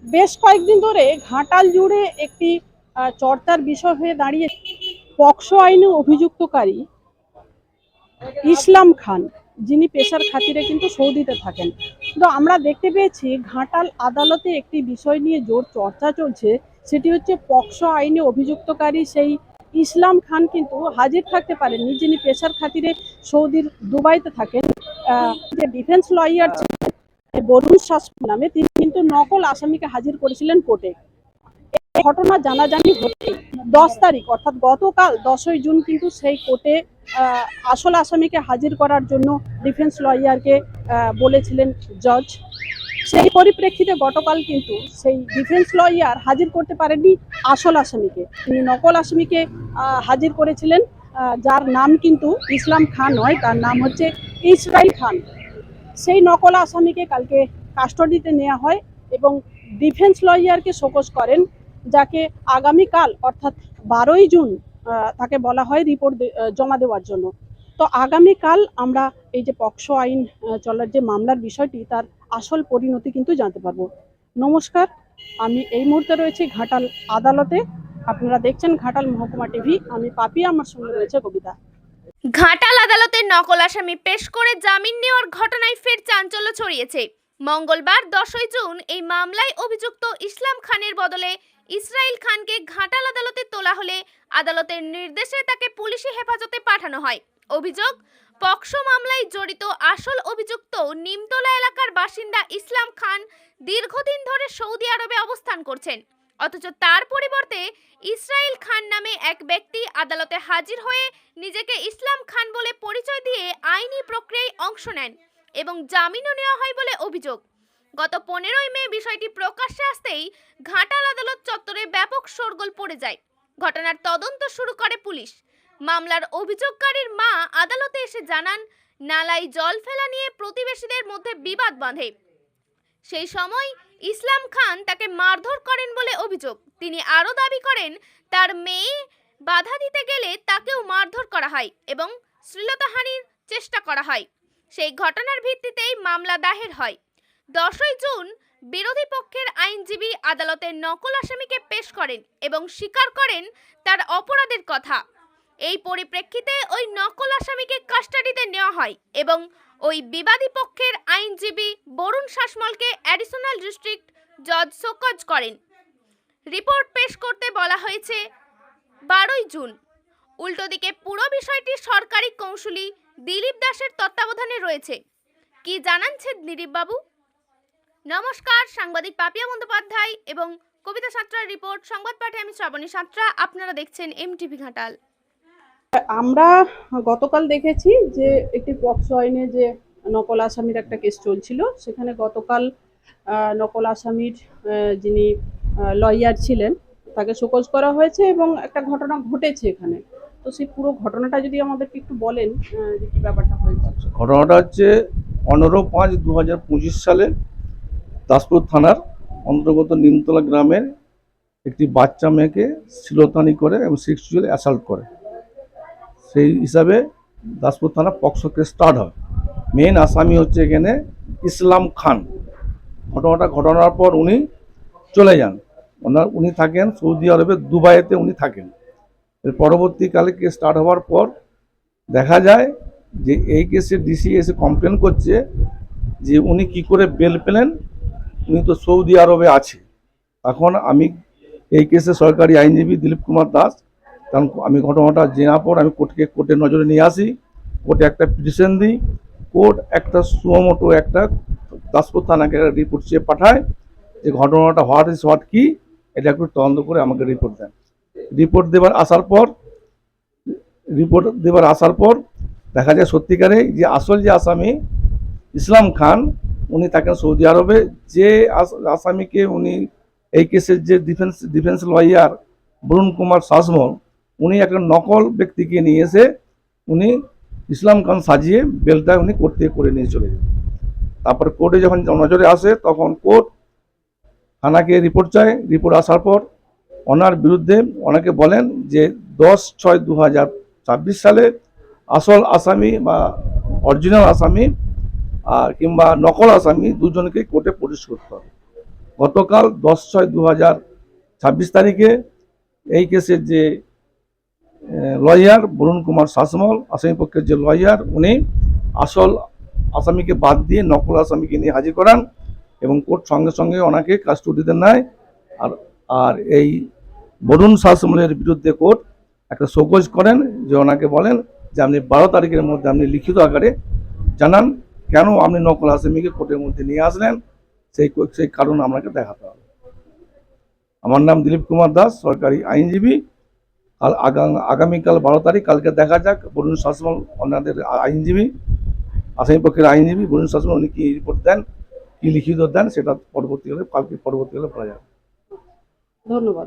বেশ কয়েকদিন ধরে ঘাটাল জুড়ে একটি চর্চার বিষয় হয়ে দাঁড়িয়ে পকসো আইনে অভিযুক্তকারী ইসলাম খান, যিনি পেশার খাতিরে কিন্তু সৌদিতে থাকেন। কিন্তু আমরা দেখতে পেয়েছি ঘাটাল আদালতে একটি বিষয় নিয়ে জোর চর্চা চলছে, সেটি হচ্ছে পকসো আইনে অভিযুক্তকারী সেই ইসলাম খান কিন্তু হাজির থাকতে পারেননি, যিনি পেশার খাতিরে সৌদির দুবাইতে থাকেন। যে ডিফেন্স লয়ার বরুণ শাসমল নামে, তিনি কিন্তু নকল আসামিকে হাজির করেছিলেন কোর্টে। এই ঘটনা জানাজানি হতে 10 তারিখ অর্থাৎ গতকাল 10ই জুন কিন্তু সেই কোর্টে আসল আসামিকে হাজির করার জন্য ডিফেন্স লয়ারকে বলেছিলেন জজ। সেই পরিপ্রেক্ষিতে গতকাল কিন্তু সেই ডিফেন্স লয়ার হাজির করতে পারেননি আসল আসামিকে, তিনি নকল আসামিকে হাজির করেছিলেন, যার নাম কিন্তু ইসলাম খান নয়, তার নাম হচ্ছে ইসরাইল খান। সেই নকল আসামিকে কালকে কাস্টডিতে নেওয়া হয় এবং ডিফেন্স লয়ারকে শোকজ করেন, যাকে আগামীকাল অর্থাৎ 12ই জুন তাকে বলা হয় রিপোর্ট জমা দেওয়ার জন্য। তো আগামীকাল আমরা এই যে পকসো আইন চলার যে মামলার বিষয়টি, তার আসল পরিণতি কিন্তু জানতে পারবো। নমস্কার, আমি এই মুহূর্তে রয়েছি ঘাটাল আদালতে। আপনারা দেখছেন ঘাটাল মহকুমা টিভি। আমি পাপি, আমার সঙ্গে রয়েছে কবিতা। ঘাটাল আদালতে নকল আসামি পেশ করে জামিন নেওয়ার ঘটনায় ফের চাঞ্চল্য ছড়িয়েছে। মঙ্গলবার 10ই জুন এই মামলায় অভিযুক্ত ইসলাম খানের বদলে ইসরাইল খানকে ঘাটাল আদালতে তোলা হলে আদালতের নির্দেশে তাকে পুলিশি হেফাজতে পাঠানো হয়। অভিযোগ, পকসো মামলায় জড়িত আসল অভিযুক্ত নিমতলা এলাকার বাসিন্দা ইসলাম খান দীর্ঘদিন ধরে সৌদি আরবে অবস্থান করছেন, অথচ তার পরিবর্তে ইসরাইল খান নামে এক ব্যক্তি আদালতে হাজির হয়ে নিজেকে ইসলাম খান বলে পরিচয় দিয়ে আইনি প্রক্রিয়ায় অংশ নেন এবং জামিনও নেওয়া হয় বলে অভিযোগ। গত 15ই মে বিষয়টি প্রকাশ্যে আসতেই ঘাটাল আদালত চত্বরে ব্যাপক শোরগোল পড়ে যায়। ঘটনার তদন্ত শুরু করে পুলিশ। মামলার অভিযোগকারীর মা আদালতে এসে জানান, নালায় জল ফেলা নিয়ে প্রতিবেশীদের মধ্যে বিবাদ বাঁধে। সেই সময় ইসলাম খান তাকে মারধর করেন বলে অভিযোগ। তিনি আরও দাবি করেন, তার মেয়ে বাধা দিতে গেলে তাকেও মারধর করা হয় এবং শ্লীলতাহানির চেষ্টা করা হয়। সেই ঘটনার ভিত্তিতেই মামলা দায়ের হয়। 10ই জুন বিরোধী পক্ষের আইনজীবী আদালতে নকল আসামিকে পেশ করেন এবং স্বীকার করেন তার অপরাধের কথা। এই পরিপ্রেক্ষিতে ওই নকল আসামিকে কাস্টাডিতে নেওয়া হয় এবং ওই বিবাদী পক্ষের আইনজীবী বরুণ শাসমলকে অ্যাডিশনাল ডিস্ট্রিক্ট জজ শোকজ করেন। রিপোর্ট পেশ করতে বলা হয়েছে 12ই জুন। উল্টো দিকে পুরো বিষয়টি সরকারি কৌঁসুলি দিলীপ দাসের তত্ত্বাবধানে রয়েছে। কি জানাচ্ছেন দিলীপ বাবু? নমস্কার, সাংবাদিক পাপিয়া বন্দ্যোপাধ্যায় এবং কবিতা সাঁতরার রিপোর্ট। সংবাদ পাঠে আমি শ্রাবণী সাঁতরা। আপনারা দেখছেন এমটিভি ঘাটাল। আমরা গতকাল দেখেছি যে একটি পকসো আইনে যে নকল আসামির একটা কেস চলছিল, সেখানে গতকাল নকল আসামির যিনি লয়ার ছিলেন তাকে শোকজ করা হয়েছে এবং একটা ঘটনা ঘটেছে এখানে। তো সেই পুরো ঘটনাটা যদি আমাদেরকে একটু বলেন যে কি ব্যাপারটা হয়েছে। ঘটনাটা হচ্ছে 15/5/2025 সালে দাসপুর থানার অন্তর্গত নিমতলা গ্রামের একটি বাচ্চা মেয়েকে শ্লীলতাহানি করে এবং সেক্সুয়াল অ্যাসাল্ট করে। সেই হিসাবে দাসপুর থানা পকসো কেস স্টার্ট হয়। মেন আসামি হচ্ছে এখানে ইসলাম খান। ঘটনার পর উনি চলে যান। উনি থাকেন সৌদি আরবের দুবাইতে উনি থাকেন। এর পরবর্তীকালে কেস স্টার্ট হওয়ার পর দেখা যায় যে এই কেসে ডিসি এসে কমপ্লেন করছে যে উনি কি করে বেল পেলেন, উনি তো সৌদি আরবে আছে। এখন আমি এই কেসে সরকারি আইনজীবী দিলীপ কুমার দাস, কারণ আমি ঘটনাটা জানার পর আমি কোর্টের নজরে নিয়ে আসি। কোর্টে একটা পিটিশন দিই। কোর্ট একটা সুমোটো একটা দাসপুর থানাকে রিপোর্ট চেয়ে পাঠায় যে ঘটনাটা হোয়াট কি এটা একটু তদন্ত করে আমাকে রিপোর্ট দেন। রিপোর্ট দেবার আসার পর দেখা যায় সত্যিকারে যে আসল যে আসামি ইসলাম খান, উনি থাকেন সৌদি আরবে। যে আসামিকে উনি এই কেসের যে ডিফেন্স লয়ার বরুণ কুমার শাসমল, উনি একটা নকল ব্যক্তিকে নিয়ে এসে উনি ইসলাম খান সাজিয়ে বেলটা উনি কোর্ট থেকে করে নিয়ে চলে যান। তারপর কোর্টে যখন নজরে আসে তখন কোর্ট থানাকে রিপোর্ট চায়। রিপোর্ট আসার পর ওনার বিরুদ্ধে অনেকে বলেন যে 10/6/2026 সালে আসল আসামি বা অরিজিনাল আসামি কিংবা নকল আসামি দুজনকে কোর্টে প্রডিউস করতে হবে। গতকাল 10/6/2026 তারিখে এই কেসের যে লয়ার বরুণ কুমার শাসমল, আসামি পক্ষের যে লয়ার, উনি আসল আসামিকে বাদ দিয়ে নকল আসামিকে নিয়ে হাজির করান এবং কোর্ট সঙ্গে সঙ্গে ওনাকে কাস্টডিতে নেয়। আর এই বরুণ শাসমলের বিরুদ্ধে কোর্ট একটা শোকজ করেন, যে ওনাকে বলেন যে আপনি 12 তারিখের মধ্যে আপনি লিখিত আকারে জানান কেন আপনি নকল আসামিকে কোর্টের মধ্যে নিয়ে আসলেন, সেই কারণ আপনাকে দেখাতে হবে। আমার নাম দিলীপ কুমার দাস, সরকারি আইনজীবী। আগামীকাল 12 তারিখ, কালকে দেখা যাক বরুণ শাসমল ওনাদের আইনজীবী, আসামি পক্ষের আইনজীবী বরুণ শাসমল উনি কি রিপোর্ট দেন, কি লিখিত দেন, সেটা পরবর্তীকালে বলা যাবে। ধন্যবাদ।